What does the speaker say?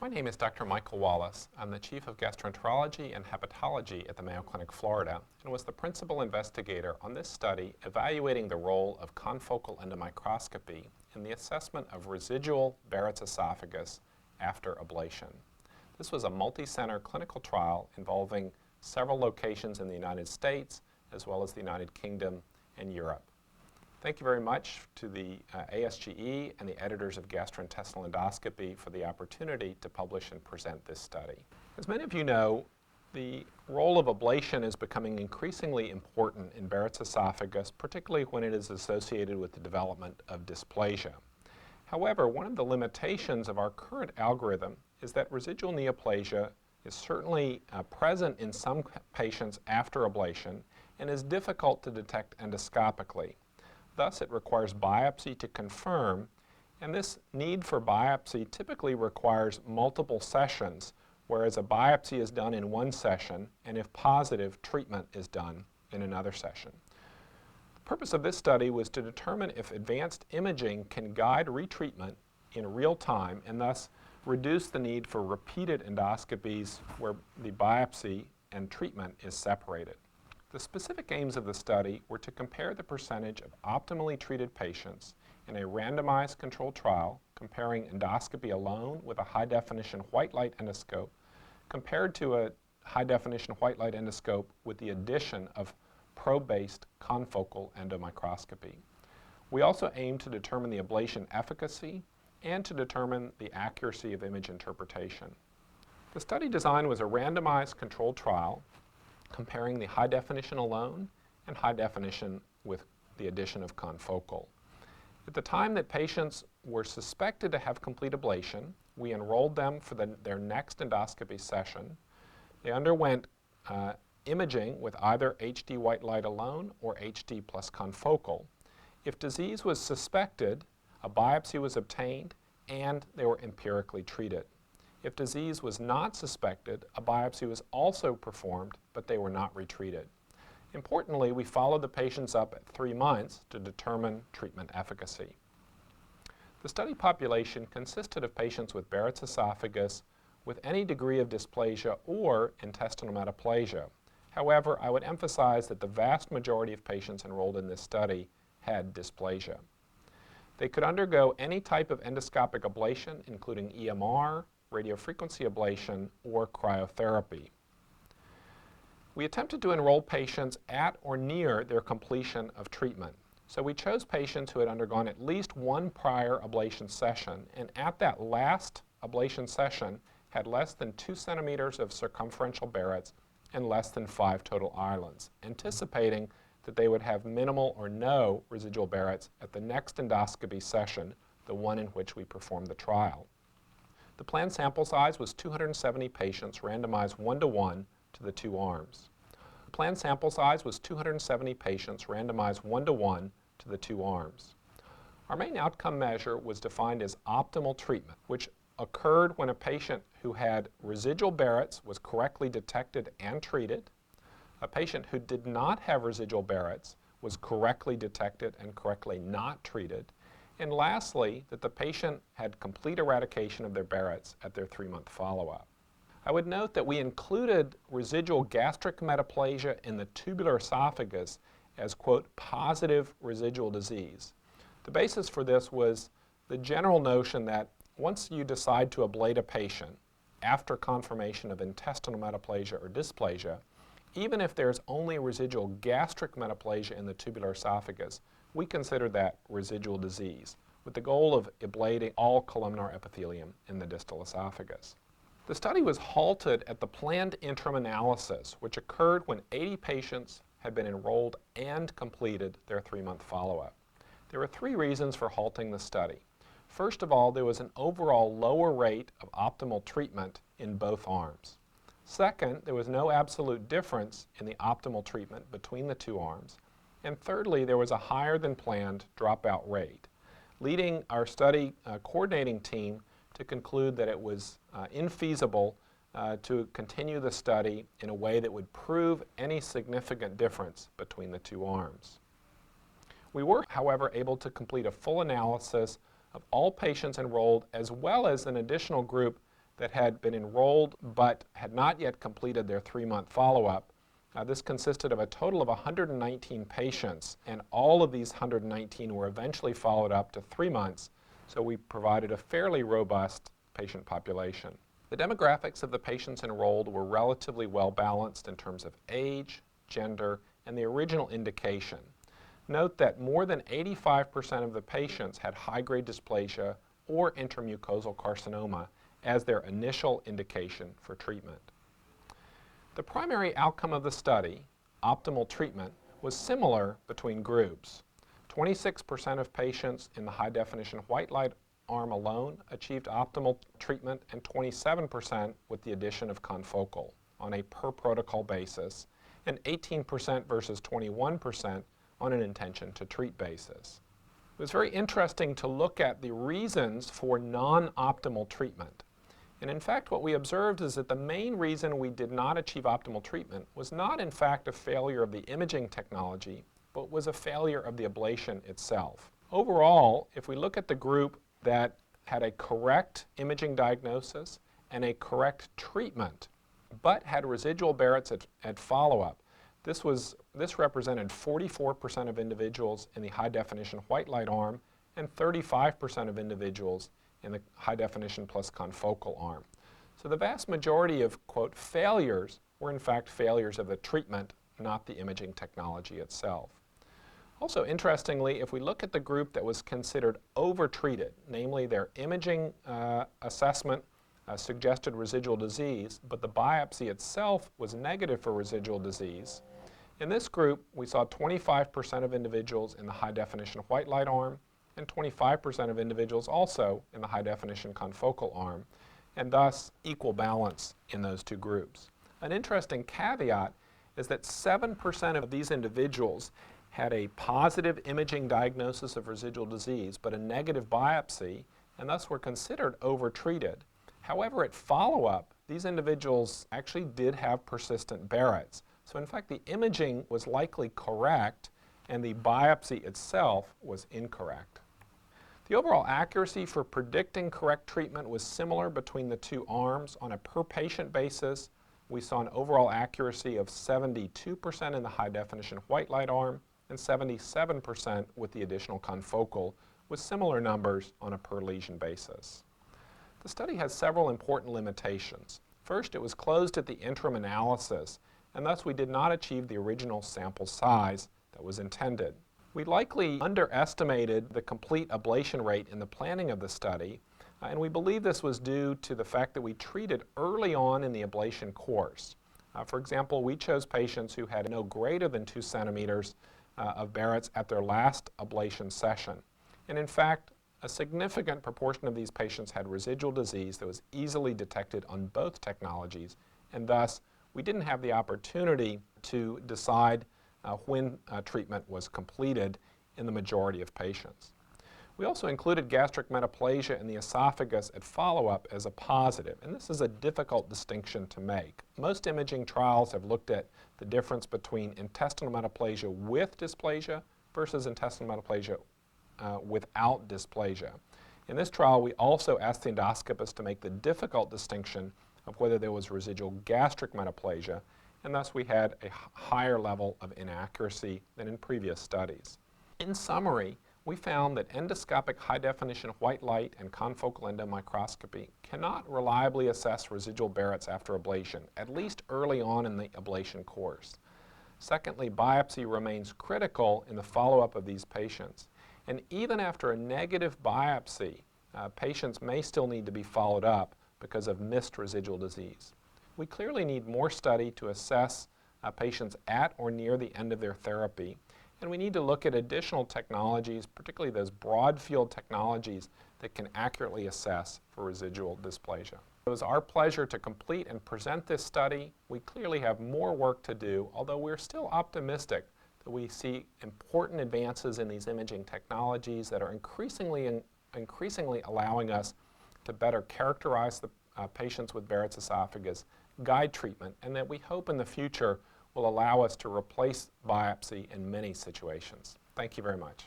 My name is Dr. Michael Wallace. I'm the Chief of Gastroenterology and Hepatology at the Mayo Clinic, Florida, and was the principal investigator on this study evaluating the role of confocal endomicroscopy in the assessment of residual Barrett's esophagus after ablation. This was a multi-center clinical trial involving several locations in the United States, as well as the United Kingdom and Europe. Thank you very much to the ASGE and the editors of Gastrointestinal Endoscopy for the opportunity to publish and present this study. As many of you know, the role of ablation is becoming increasingly important in Barrett's esophagus, particularly when it is associated with the development of dysplasia. However, one of the limitations of our current algorithm is that residual neoplasia is certainly present in some patients after ablation and is difficult to detect endoscopically. Thus, it requires biopsy to confirm, and this need for biopsy typically requires multiple sessions, whereas a biopsy is done in one session, and if positive, treatment is done in another session. The purpose of this study was to determine if advanced imaging can guide retreatment in real time and thus reduce the need for repeated endoscopies where the biopsy and treatment is separated. The specific aims of the study were to compare the percentage of optimally treated patients in a randomized controlled trial comparing endoscopy alone with a high-definition white light endoscope compared to a high-definition white light endoscope with the addition of probe-based confocal endomicroscopy. We also aimed to determine the ablation efficacy and to determine the accuracy of image interpretation. The study design was a randomized controlled trial comparing the high definition alone and high definition with the addition of confocal. At the time that patients were suspected to have complete ablation, we enrolled them for their next endoscopy session. They underwent imaging with either HD white light alone or HD plus confocal. If disease was suspected, a biopsy was obtained and they were empirically treated. If disease was not suspected, a biopsy was also performed, but they were not retreated. Importantly, we followed the patients up at 3 months to determine treatment efficacy. The study population consisted of patients with Barrett's esophagus with any degree of dysplasia or intestinal metaplasia. However, I would emphasize that the vast majority of patients enrolled in this study had dysplasia. They could undergo any type of endoscopic ablation, including EMR, radiofrequency ablation, or cryotherapy. We attempted to enroll patients at or near their completion of treatment. So we chose patients who had undergone at least one prior ablation session, and at that last ablation session had less than 2 centimeters of circumferential Barrett's and less than 5 total islands, anticipating that they would have minimal or no residual Barrett's at the next endoscopy session, the one in which we performed the trial. The planned sample size was 270 patients randomized 1-to-1 to the 2 arms. The planned sample size was 270 patients randomized 1-to-1 to the 2 arms. Our main outcome measure was defined as optimal treatment, which occurred when a patient who had residual Barrett's was correctly detected and treated. A patient who did not have residual Barrett's was correctly detected and correctly not treated. And lastly, that the patient had complete eradication of their Barrett's at their 3-month follow-up. I would note that we included residual gastric metaplasia in the tubular esophagus as, quote, positive residual disease. The basis for this was the general notion that once you decide to ablate a patient after confirmation of intestinal metaplasia or dysplasia, even if there's only residual gastric metaplasia in the tubular esophagus, we consider that residual disease, with the goal of ablating all columnar epithelium in the distal esophagus. The study was halted at the planned interim analysis, which occurred when 80 patients had been enrolled and completed their 3-month follow-up. There were 3 reasons for halting the study. First of all, there was an overall lower rate of optimal treatment in both arms. Second, there was no absolute difference in the optimal treatment between the 2 arms. And thirdly, there was a higher than planned dropout rate, leading our study coordinating team to conclude that it was infeasible to continue the study in a way that would prove any significant difference between the 2 arms. We were, however, able to complete a full analysis of all patients enrolled, as well as an additional group that had been enrolled but had not yet completed their 3-month follow-up. This consisted of a total of 119 patients, and all of these 119 were eventually followed up to 3 months, so we provided a fairly robust patient population. The demographics of the patients enrolled were relatively well balanced in terms of age, gender, and the original indication. Note that more than 85% of the patients had high-grade dysplasia or intramucosal carcinoma as their initial indication for treatment. The primary outcome of the study, optimal treatment, was similar between groups. 26% of patients in the high-definition white light arm alone achieved optimal treatment, and 27% with the addition of confocal on a per-protocol basis, and 18% versus 21% on an intention-to-treat basis. It was very interesting to look at the reasons for non-optimal treatment. And in fact, what we observed is that the main reason we did not achieve optimal treatment was not in fact a failure of the imaging technology, but was a failure of the ablation itself. Overall, if we look at the group that had a correct imaging diagnosis and a correct treatment, but had residual Barrett's at follow-up, this represented 44% of individuals in the high-definition white light arm and 35% of individuals in the high-definition plus confocal arm. So the vast majority of, quote, failures were in fact failures of the treatment, not the imaging technology itself. Also, interestingly, if we look at the group that was considered overtreated, namely their imaging assessment suggested residual disease, but the biopsy itself was negative for residual disease, in this group we saw 25% of individuals in the high-definition white light arm and 25% of individuals also in the high-definition confocal arm, and thus equal balance in those two groups. An interesting caveat is that 7% of these individuals had a positive imaging diagnosis of residual disease but a negative biopsy, and thus were considered overtreated. However, at follow-up, these individuals actually did have persistent Barrett's. So in fact, the imaging was likely correct and the biopsy itself was incorrect. The overall accuracy for predicting correct treatment was similar between the two arms. On a per-patient basis, we saw an overall accuracy of 72% in the high-definition white light arm and 77% with the additional confocal, with similar numbers on a per-lesion basis. The study has several important limitations. First, it was closed at the interim analysis, and thus we did not achieve the original sample size that was intended. We likely underestimated the complete ablation rate in the planning of the study, and we believe this was due to the fact that we treated early on in the ablation course. For example, we chose patients who had no greater than 2 centimeters of Barrett's at their last ablation session. And in fact, a significant proportion of these patients had residual disease that was easily detected on both technologies, and thus we didn't have the opportunity to decide when treatment was completed in the majority of patients. We also included gastric metaplasia in the esophagus at follow-up as a positive, and this is a difficult distinction to make. Most imaging trials have looked at the difference between intestinal metaplasia with dysplasia versus intestinal metaplasia without dysplasia. In this trial, we also asked the endoscopist to make the difficult distinction of whether there was residual gastric metaplasia, and thus we had a higher level of inaccuracy than in previous studies. In summary, we found that endoscopic high-definition white light and confocal endomicroscopy cannot reliably assess residual Barrett's after ablation, at least early on in the ablation course. Secondly, biopsy remains critical in the follow-up of these patients. And even after a negative biopsy, patients may still need to be followed up because of missed residual disease. We clearly need more study to assess patients at or near the end of their therapy, and we need to look at additional technologies, particularly those broad field technologies that can accurately assess for residual dysplasia. It was our pleasure to complete and present this study. We clearly have more work to do, although we're still optimistic that we see important advances in these imaging technologies that are increasingly allowing us to better characterize the patients with Barrett's esophagus, guide treatment, and that we hope in the future will allow us to replace biopsy in many situations. Thank you very much.